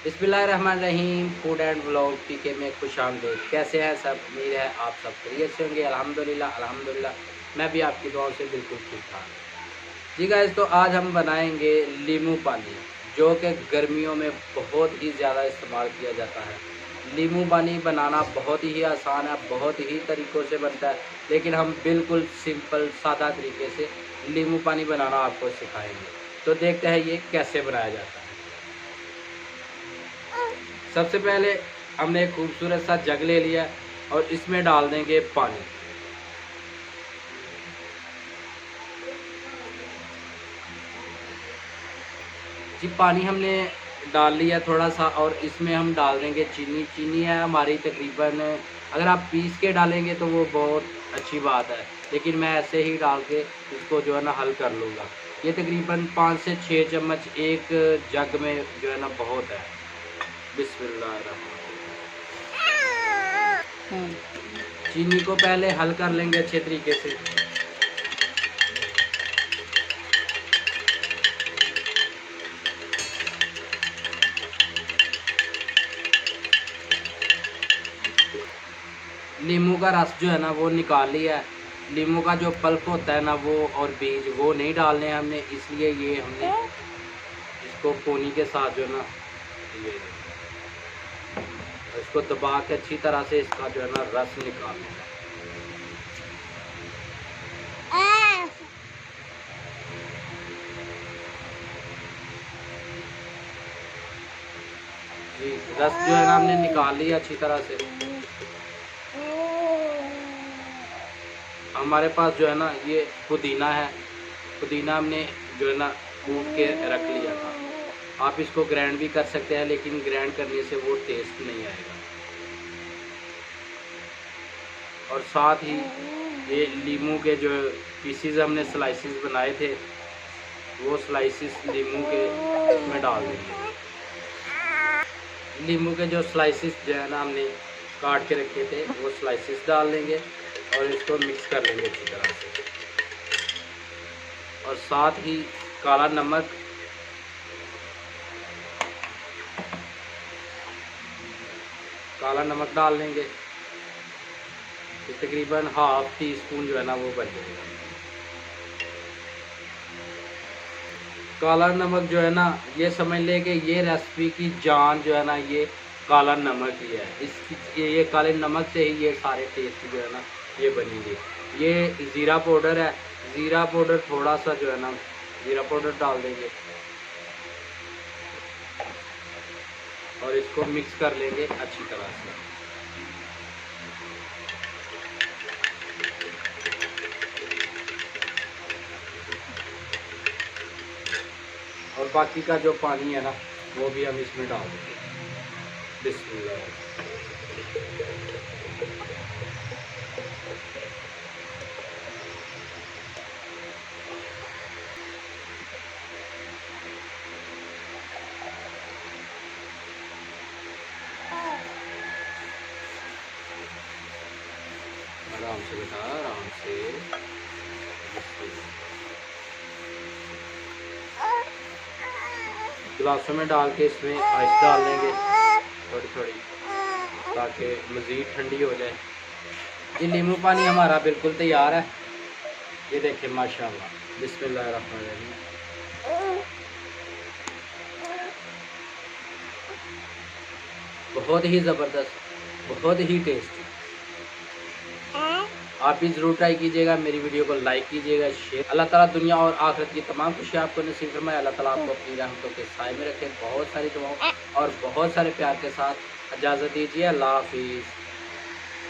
बिस्मिल्लाहिर्रहमानिर्रहीम। Food and vlog पीके में खुशामदीद। कैसे हैं सब? उम्मीद है आप सब खैरियत से होंगे। अल्हम्दुलिल्लाह अल्हम्दुलिल्लाह, मैं भी आपकी दुआओं से बिल्कुल ठीक ठाक। जी गाइस, तो आज हम बनाएंगे लीमू पानी, जो कि गर्मियों में बहुत ही ज़्यादा इस्तेमाल किया जाता है। लीमू पानी बनाना बहुत ही आसान है, बहुत ही तरीक़ों से बनता है, लेकिन हम बिल्कुल सिंपल सादा तरीके से लीमू पानी बनाना आपको सिखाएंगे। तो देखते हैं ये कैसे बनाया जाता है। सबसे पहले हमने एक खूबसूरत सा जग ले लिया और इसमें डाल देंगे पानी। जी, पानी हमने डाल लिया थोड़ा सा और इसमें हम डाल देंगे चीनी। चीनी है हमारी तकरीबन, अगर आप पीस के डालेंगे तो वो बहुत अच्छी बात है, लेकिन मैं ऐसे ही डाल के इसको जो है ना हल कर लूँगा। ये तकरीबन 5 से 6 चम्मच एक जग में जो है ना बहुत है। बिस्मिल्लाहिर्रहमानिर्रहीम। चीनी को पहले हल कर लेंगे अच्छे तरीके से। नींबू का रस जो है ना वो निकाल लिया है। नींबू का जो पल्प होता है ना वो और बीज वो नहीं डालने हैं हमने, इसलिए ये हमने इसको पोनी के साथ जो है ना ये इसको दबा के अच्छी तरह से इसका जो है ना रस निकालना है। जी, रस जो है ना हमने निकाल लिया अच्छी तरह से। हमारे पास जो है ना ये पुदीना है, पुदीना हमने जो है ना कूट के रख लिया था। आप इसको ग्राइंड भी कर सकते हैं, लेकिन ग्राइंड करने से वो टेस्ट नहीं आएगा। और साथ ही ये लीमू के जो पीसीज हमने स्लाइसिस बनाए थे, वो स्लाइसिस लीमू के इसमें डाल देंगे। लीमू के जो स्लाइसिस जो है ना हमने काट के रखे थे वो स्लाइसिस डाल देंगे और इसको मिक्स कर लेंगे अच्छी तरह से। और साथ ही काला नमक, काला नमक डाल देंगे। तकरीबन ½ टीस्पून जो है ना वो बन जाएगा। काला नमक जो है ना ये समझ ले कि ये रेसिपी की जान जो है ना ये काला नमक ही है। इसकी ये काले नमक से ही ये सारे टेस्ट जो है ना ये बनेंगे। ये ज़ीरा पाउडर है, ज़ीरा पाउडर थोड़ा सा जो है ना ज़ीरा पाउडर डाल देंगे और इसको मिक्स कर लेंगे अच्छी तरह से। और बाकी का जो पानी है ना वो भी हम इसमें डाल देंगे। बिस्मिल्लाह। आराम से बेटा, आराम से। गिलासों में डाल के इसमें आइस डाल देंगे थोड़ी थोड़ी, ताकि मज़ीद ठंडी हो जाए। ये नींबू पानी हमारा बिल्कुल तैयार है। ये देखें माशाल्लाह। बिस्मिल्लाहिर्रहमानिर्रहीम। बहुत ही ज़बरदस्त, बहुत ही टेस्टी। आप भी ज़रूर ट्राई कीजिएगा। मेरी वीडियो को लाइक कीजिएगा, शेयर। अल्लाह ताला दुनिया और आखिरत की तमाम खुशियाँ आपको नसीब फरमाए। अल्लाह ताला आपको अपनी रहमतों के साए में रखे। बहुत सारी दुआओं और बहुत सारे प्यार के साथ इजाज़त दीजिए। अल्लाह हाफिज़।